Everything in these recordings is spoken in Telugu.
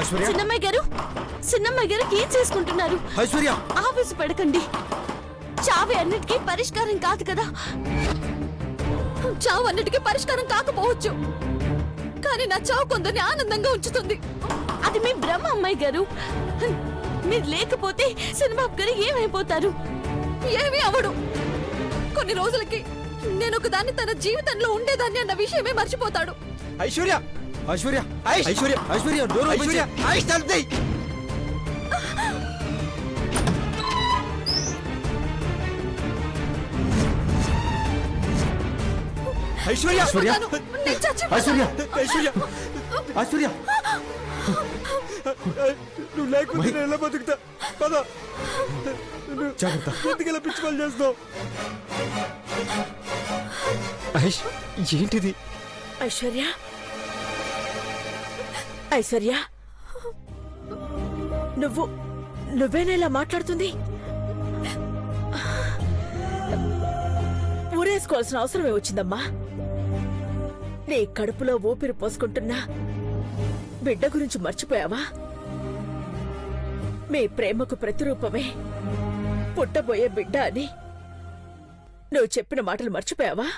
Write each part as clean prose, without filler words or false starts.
చిన్నమ్మాయి గారు, చిన్నమ్మాయి గారికి ఏం చేసుకుంటున్నారు? ఐశ్వర్య, ఆవేశ పడకండి. చావే అన్నిటికీ పరిష్కారం కాదు కదా. చావు అన్నిటికీ పరిష్కారం కాకపోవచ్చు, కానీ నా చావు కొందరిని ఆనందంగా ఉంచుతుంది. అది మీ భ్రమ అమ్మాయి గారు. మీరు లేకపోతే సినిమాబ్ గారు ఏమైపోతారు? ఏమీ అవడు. కొన్ని రోజులకి నేను ఒకదాన్ని తన జీవితంలో ఉండేదాన్ని అన్న విషయమే మర్చిపోతాడు. ఐశ్వర్య, ఐశ్వర్య, ఐశ్వర్య, ఐశ్వర్య, డోర్ ఓపెన్ చేయి. ఐశ్వర్య, ఐశ్వర్య, ఐశ్వర్య, ఐశ్వర్య, ఐశ్వర్య, నువ్వు లేకపోతే నేను ఎలా బతుకుతా? పద, జాగ్రత్త. ఎందుకు పిచ్చి పని చేస్తావు? ఏంటిది? ఐశ్వర్య, ఐశ్వర్య, నువ్వేనా ఇలా మాట్లాడుతుంది? ఊరేసుకోవాల్సిన అవసరమే వచ్చిందమ్మా. నీ కడుపులో ఊపిరి పోసుకుంటున్నా బిడ్డ గురించి మర్చిపోయావా? మీ ప్రేమకు ప్రతిరూపమే పుట్టబోయే బిడ్డ అని నువ్వు చెప్పిన మాటలు మర్చిపోయావా?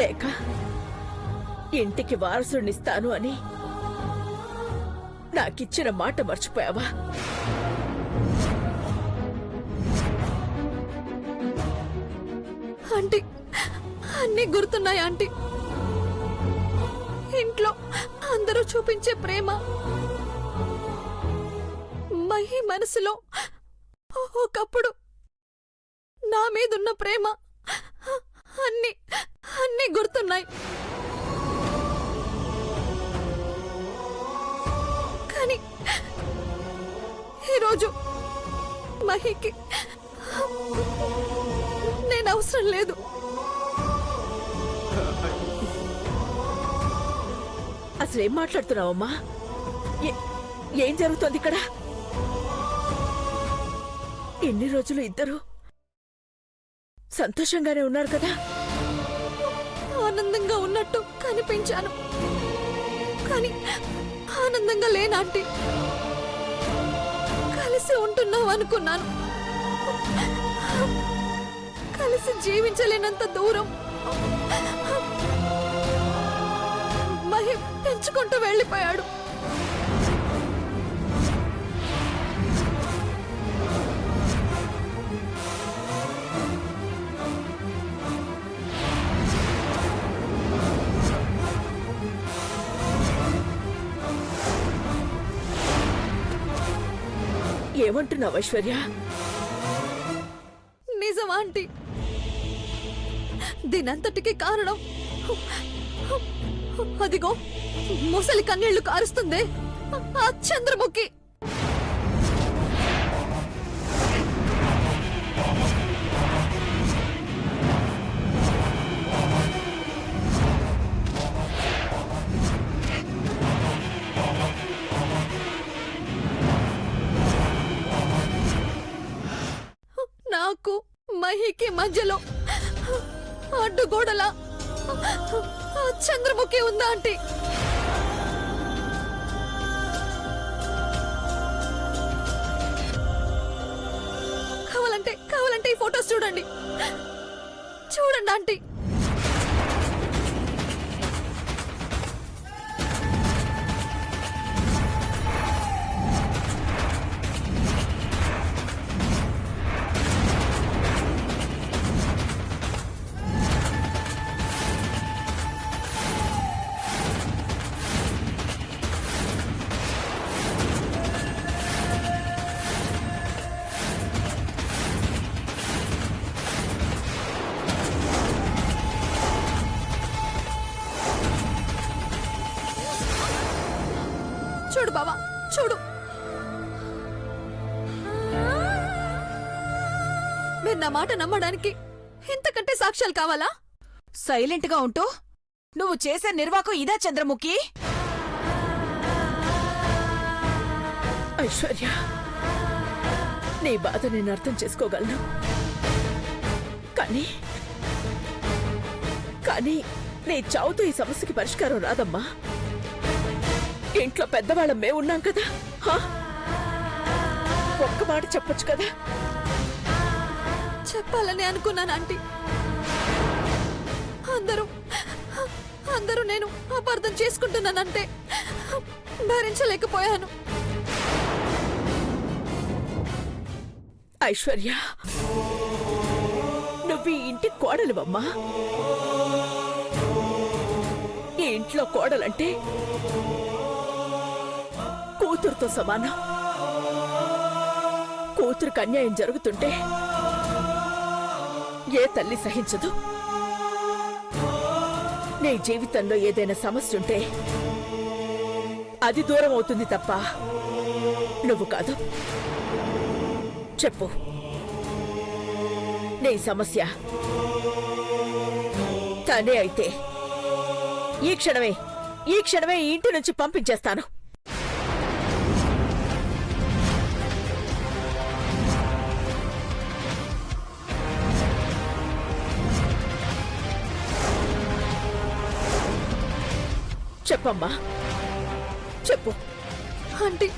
లేక ఇంటికి వారసునిస్తాను అని నాకిచ్చిన మాట మర్చిపోయావా? ఆంటీ, అన్నీ గుర్తున్నాయి ఆంటీ. ఇంట్లో అందరూ చూపించే ప్రేమ, మహి మనసులో ఒకప్పుడు నా మీదున్న ప్రేమ అన్నీ గుర్తున్నాయి. కానీ ఈరోజు మహికి నేను అవసరం లేదు. అసలు ఏం మాట్లాడుతున్నావమ్మా? ఏం జరుగుతోంది ఇక్కడ? ఎన్ని రోజులు ఇద్దరు సంతోషంగానే ఉన్నారు కదా? ఆనందంగా ఉన్నట్టు కనిపించాను, కానీ ఆనందంగా లేనాంటీ. కలిసి ఉంటున్నావు అనుకున్నాను, కలిసి జీవించలేనంత దూరం మహి పెంచుకుంటూ వెళ్ళిపోయాడు. ఏమంటున్నావు ఐశ్వర్య? నిజమా ఆంటీ? దీనంతటికి కారణం అదిగో ముసలి కన్నీళ్లు కారుస్తుందే ఆ చంద్రముఖి. నాకు మహికి మధ్యలో అడ్డుగోడలా చంద్రముఖి ఉందా ఆంటీ? కావాలంటే ఈ ఫోటోస్ చూడండి ఆంటీ. చూడు బావా, చూడు. మీరు నా మాట నమ్మడానికి ఇంతకంటే సాక్ష్యాలు కావాలా? సైలెంట్ గా ఉంటూ నువ్వు చేసే నిర్వాకం ఇదా చంద్రముఖి? ఐశ్వర్య, నీ బాధ నేను అర్థం చేసుకోగలను. కానీ కానీ నీ చావుతో ఈ సమస్యకి పరిష్కారం రాదమ్మా. ఇంట్లో పెద్దవాళ్ళం మేము ఉన్నాం కదా. హా? ఒక్క మాట చెప్పొచ్చు కదా. చెప్పాలని అనుకున్నాను ఆంటీ. అందరూ నేను అపార్థం చేసుకుంటున్నానంటే భరించలేకపోయాను. ఐశ్వర్య, నువ్వు ఈ ఇంటి కోడలివమ్మా. ఈ ఇంట్లో కోడలంటే కూతురుతో సమానం. కూతురుకు అన్యాయం జరుగుతుంటే ఏ తల్లి సహించదు. నీ జీవితంలో ఏదైనా సమస్య ఉంటే అది దూరం అవుతుంది తప్ప నువ్వు కాదు. చెప్పు, నీ సమస్య తనే అయితే ఈ క్షణమే ఈ ఇంటి నుంచి పంపించేస్తాను. చెప్పమ్మా, చెప్పు. ఆంటీ,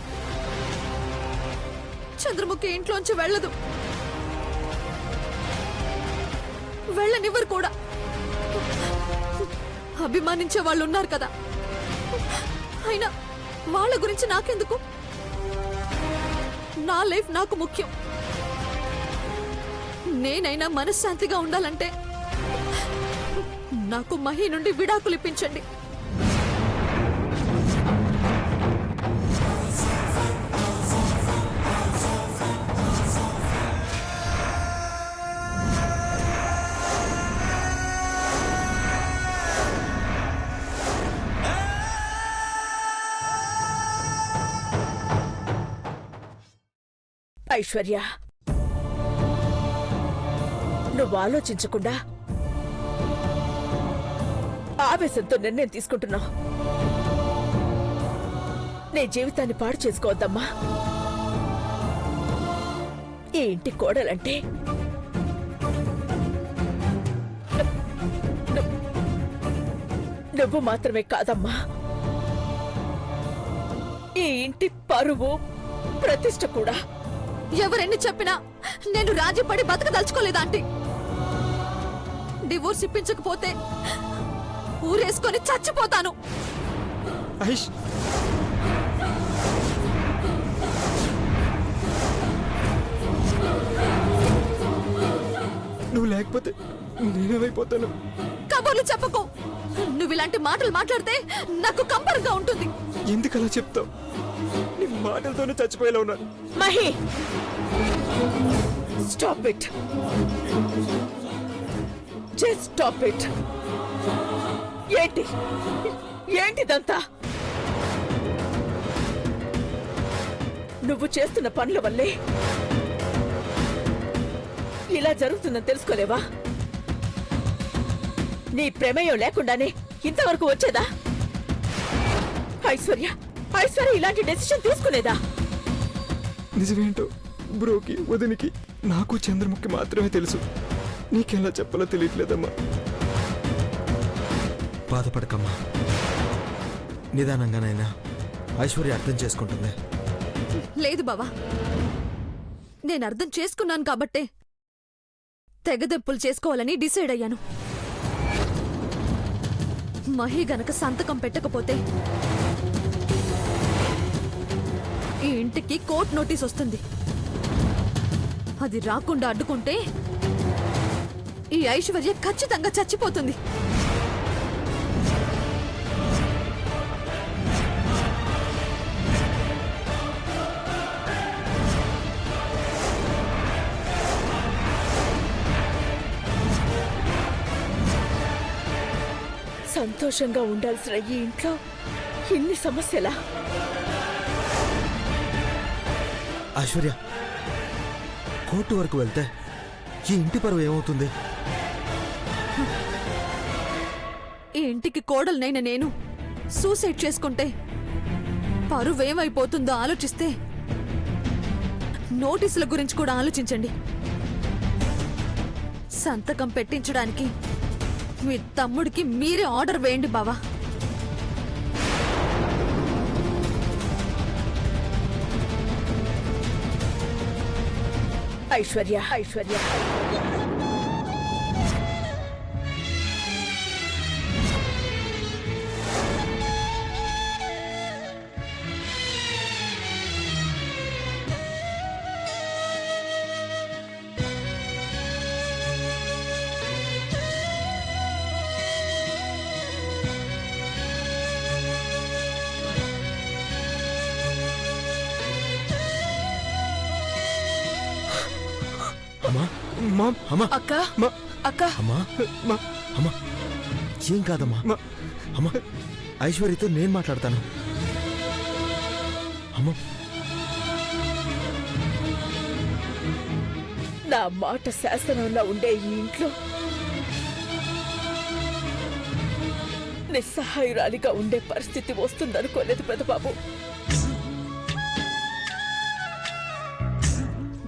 చంద్రముఖి ఇంట్లోంచి వెళ్ళదు, వెళ్ళనివ్వరు కూడా. అభిమానించే వాళ్ళు ఉన్నారు కదా, అయినా వాళ్ళ గురించి నాకెందుకు? నా లైఫ్ నాకు ముఖ్యం. నేనైనా మనశ్శాంతిగా ఉండాలంటే నాకు మహి నుండి విడాకులు ఇప్పించండి. ఐశ్వర్య, నువ్వు ఆలోచించకుండా ఆవేశంతో నిర్ణయం తీసుకుంటున్నావు. నీ జీవితాన్ని పాడు చేసుకోవద్దమ్మా. ఈ ఇంటి కోడలంటే నువ్వు మాత్రమే కాదమ్మా, ఈ ఇంటి పరువు ప్రతిష్ట కూడా. ఎవరెన్ని చెప్పినా నేను రాజీ పడి బతకదలుచుకోలేదు ఆంటీ. డివోర్స్ ఇప్పించకపోతే ఊరేసుకొని చచ్చిపోతాను. ఐష్, నువ్వు లేకపోతే నేనేమైపోతాను? కబుర్లు చెప్పకు. నువ్వు ఇలాంటి మాటలు మాట్లాడితే నాకు కంపరంగా ఉంటుంది. ఎందుకు అలా చెప్తావు? నీ మాటలతోనే చచ్చిపోయేలా ఉన్నాను. Mahi, stop it. Just stop it. ఏంటిదంతా? నువ్వు చేస్తున్న పనుల వల్లే ఇలా జరుగుతుందని తెలుసుకోలేవా? నీ ప్రమేయం లేకుండానే ఇంతవరకు వచ్చేదా? ఐశ్వర్య ఇలాంటి డెసిషన్ తీసుకునేదా? నిజమేంటో బ్రోకి, వదినికి, నాకు చంద్రముఖి మాత్రమే తెలుసు. నీకెలా చెప్పాలో తెలియట్లేదమ్మా. బాధపడకమ్మా, నిదానంగానైనా ఐశ్వర్య అర్థం చేసుకుంటుంది. లేదు బావా, నేను అర్థం చేసుకున్నాను కాబట్టే తెగదెప్పులు చేసుకోవాలని డిసైడ్ అయ్యాను. మహి గనక సంతకం పెట్టకపోతే ఈ ఇంటికి కోర్టు నోటీస్ వస్తుంది. అది రాకుండా అడ్డుకుంటే ఈ ఐశ్వర్య ఖచ్చితంగా చచ్చిపోతుంది. సంతోషంగా ఉండాల్సిన ఈ ఇంట్లో ఇన్ని సమస్యలా? ఐశ్వర్య, కోర్టు వరకు వెళ్తే ఈ ఇంటి పరువు ఏమవుతుంది? ఈ ఇంటికి కోడలనైన నేను సూసైడ్ చేసుకుంటే పరువేమైపోతుందో ఆలోచిస్తే నోటీసుల గురించి కూడా ఆలోచించండి. సంతకం పెట్టించడానికి మీ తమ్ముడికి మీరే ఆర్డర్ వేయండి బావా. ఐశ్వర్య, ఐశ్వర్య, అమ్మా మా అమ్మా అక్క, మా అక్క, అమ్మా మా అమ్మా ఏం కాదమ్మా. మా అమ్మా ఐశ్వర్యతో నేను మాట్లాడతాను. అమ్మా నా మాట శాసనంలో ఉండే ఈ ఇంట్లో నిస్సహాయురాలిగా ఉండే పరిస్థితి వస్తుందనుకోలేదు పెదబాబు.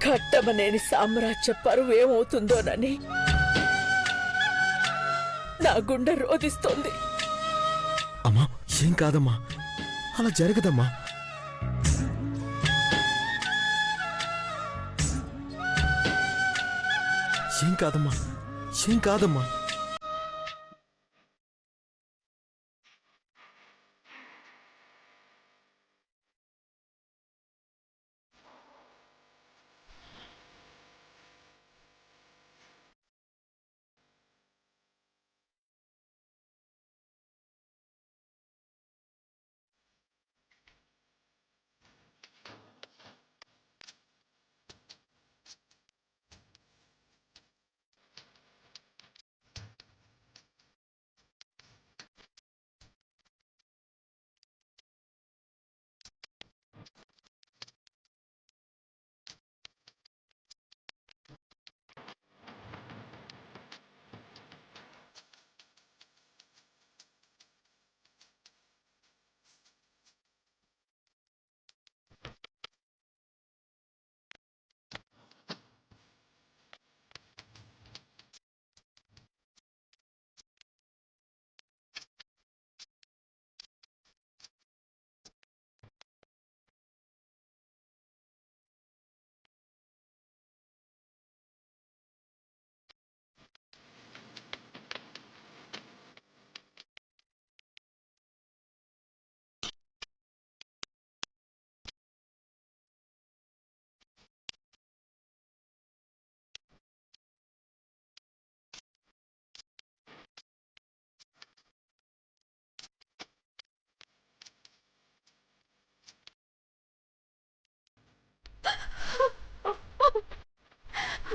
ఘట్టమనేని సామ్రాజ్య పరువు ఏమవుతుందోనని నా గుండె రోదిస్తోంది. అమ్మా ఏం కాదమ్మా, అలా జరగదమ్మా. ఏం కాదమ్మా, ఏం కాదమ్మా.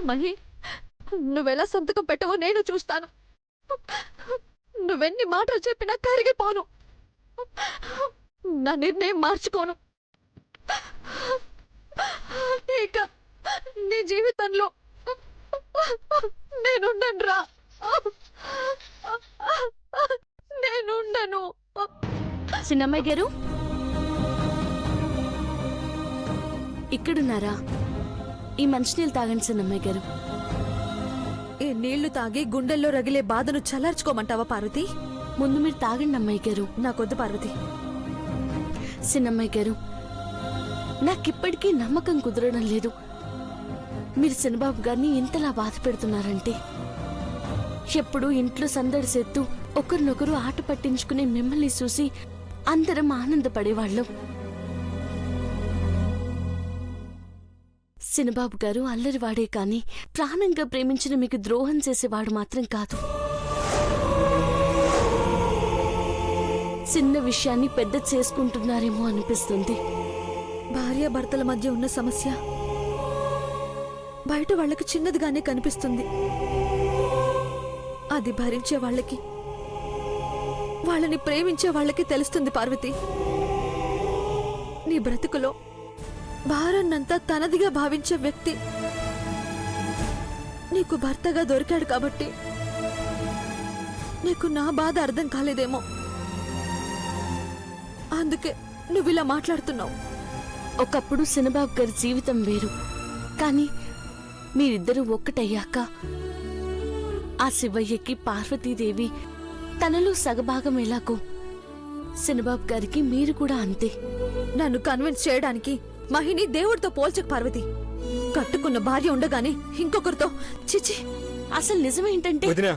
మహి, నువ్వెలా సంతకం పెట్టవో నేను చూస్తాను. నువ్వెన్ని మాటలు చెప్పినా కరిగిపోను. నా నిర్ణయం మార్చుకోను. ఇక నీ జీవితంలో నేనుండను రా, నేనుండను. చిన్నమ్మాయి గారు ఇక్కడున్నారా? ఈ మంచినీళ్ళు తాగండి చిన్నమ్మాయి గారు. ఈ నీళ్లు తాగి గుండెల్లో రగిలే బాధను చల్లార్చుకోమంటావా పార్వతి? ముందు మీరు తాగండి అమ్మాయి గారు. నాకొద్దు పార్వతి. చిన్నమ్మాయి గారు, నాకిప్పటికీ నమ్మకం కుదరడం లేదు. మీరు చిన్నబాబు గారిని ఇంతలా బాధ పెడుతున్నారంటే. ఎప్పుడు ఇంట్లో సందడి సేత్తూ ఒకరినొకరు ఆట పట్టించుకుని మిమ్మల్ని చూసి అందరం ఆనందపడేవాళ్ళం. చిన్నబాబు గారు అల్లరివాడే కాని ప్రాణంగా ప్రేమించిన మీకు ద్రోహం చేసేవాడు మాత్రం కాదు. చిన్న విషయాన్ని పెద్ద చేసుకుంటున్నారేమో అనిపిస్తుంది. భార్యాభర్తల మధ్య ఉన్న సమస్య బయట వాళ్ళకి చిన్నదిగానే కనిపిస్తుంది. అది భరించే వాళ్ళకి, వాళ్ళని ప్రేమించే వాళ్ళకి తెలుస్తుంది పార్వతి. నీ బ్రతుకులో భారాన్నంతా తనదిగా భావించే వ్యక్తి నీకు భర్తగా దొరికాడు కాబట్టి నీకు నా బాధ అర్థం కాలేదేమో. అందుకే నువ్విలా మాట్లాడుతున్నావు. ఒకప్పుడు చిన్నబాబు గారి జీవితం వేరు, కానీ మీరిద్దరూ ఒక్కటయ్యాక ఆ శివయ్యకి పార్వతీదేవి తనలో సగభాగం ఎలాగో శనిబాబు గారికి మీరు కూడా అంతే. నన్ను కన్విన్స్ చేయడానికి మహిని దేవుడితో పోల్చకు పార్వతి. కట్టుకున్న భార్య ఉండగానే ఇంకొకరితో చిచి. అసలు నిజమేంటంటే వదినా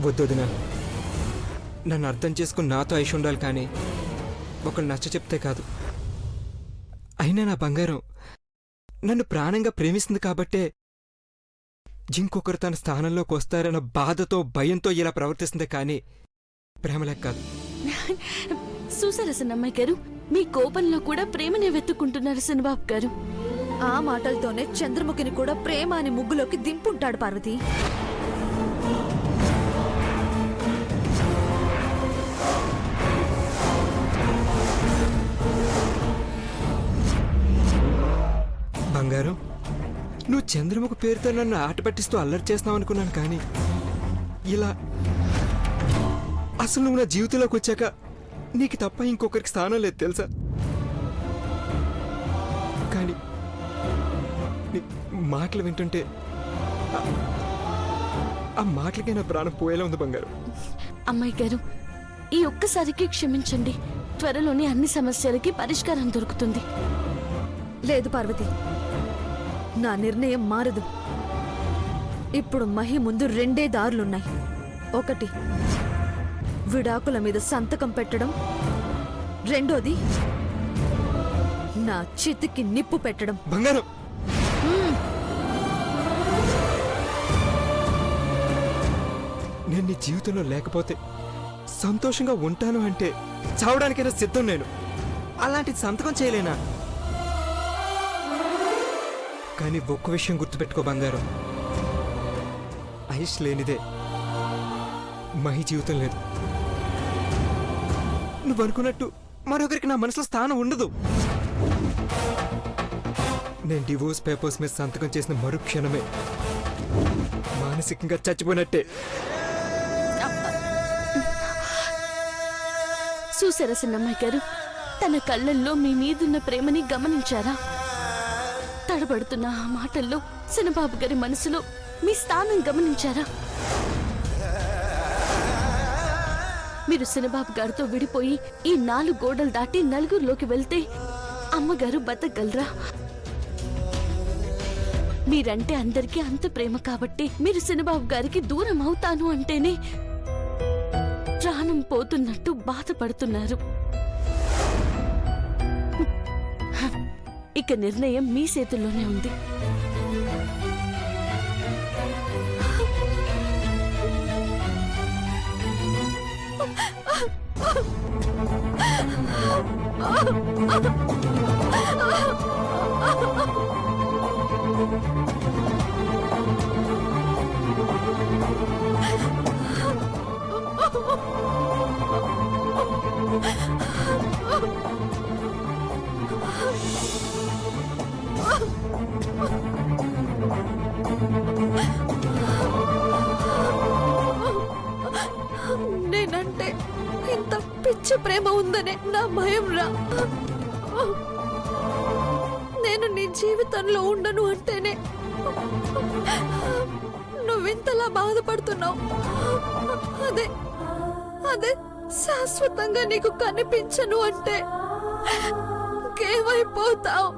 వద్దు వదినా, నన్ను అర్థం చేసుకుని నాతో ఐష్ ఉండాలి, కానీ ఒకళ్ళు నచ్చ చెప్తే కాదు. అయినా నా బంగారం నన్ను ప్రాణంగా ప్రేమిస్తుంది కాబట్టే ఇంకొకరు తన స్థానంలోకి వస్తారన్న బాధతో భయంతో ఇలా ప్రవర్తిస్తుంది, కానీ ప్రేమలేక కాదు. చూసారా సన్నమ్మాయి గారు, మీ కోపంలో కూడా ప్రేమనే వెతుక్కుంటున్నారు శనిబాబు గారు. ఆ మాటలతోనే చంద్రముఖిని కూడా ప్రేమ అని ముగ్గులోకి దింపుంటాడు పార్వతి. బంగారం, నువ్వు చంద్రముఖ పేరుతో నన్ను ఆట పట్టిస్తూ అల్లరి చేస్తావు అనుకున్నాను, కానీ ఇలా అసలు నువ్వు నా జీవితంలోకి వచ్చాక నీకు తప్ప ఇంకొకరికి స్థానం లేదు తెలుసా. కానీ నీ మాటలు వింటుంటే ఆ మాటలకే నా ప్రాణం పోయేలా ఉంది బంగారం. అమ్మాయి గారు, ఈ ఒక్కసారికి క్షమించండి. త్వరలోనే అన్ని సమస్యలకి పరిష్కారం దొరుకుతుంది. లేదు పార్వతి, నా నిర్ణయం మారదు. ఇప్పుడు మహి ముందు రెండే దారులున్నాయి. ఒకటి, విడాకుల మీద సంతకం పెట్టడం. రెండోది, నా చితికి నిప్పు పెట్టడం. బంగారం, నేను నీ జీవితంలో లేకపోతే సంతోషంగా ఉంటాను అంటే చావడానికైనా సిద్ధం నేను. అలాంటి సంతకం చేయలేనా? కానీ ఒక్క విషయం గుర్తుపెట్టుకో బంగారం, ఐష్ లేనిదే మహి జీవితం లేదు. నువ్వు అనుకున్నట్టు మరొకరికి నా మనసులో స్థానం ఉండదు. నేను డివోర్స్ పేపర్స్ మీద సంతకం చేసిన మరుక్షణమే మానసికంగా చచ్చిపోయినట్టే. చూసారా సన్నమ్మాయి గారు, తన కళ్ళల్లో మీ మీదున్న ప్రేమని గమనించారా? తడబడుతున్న ఆ మాటల్లో శనబాబు గారి మనసులో మీ స్థానం గమనించారా? మీరు శనబాబు గారితో విడిపోయి ఈ 4 గోడలు దాటి నలుగురిలోకి వెళ్తే అమ్మగారు బతకగలరా? మీరంటే అందరికీ అంత ప్రేమ కాబట్టి మీరు శనబాబు గారికి దూరం అవుతాను అంటేనే ప్రాణం పోతున్నట్టు బాధపడుతున్నారు. ఇక నిర్ణయం మీ చేతుల్లోనే ఉంది. నేనంటే ఇంత పిచ్చి ప్రేమ ఉందనే నా భయం రా. నేను నీ జీవితంలో ఉండను అంటేనే నువ్వింతలా బాధపడుతున్నావు. అదే అదే శాశ్వతంగా నీకు కనిపించను అంటే కేవైపోతావు.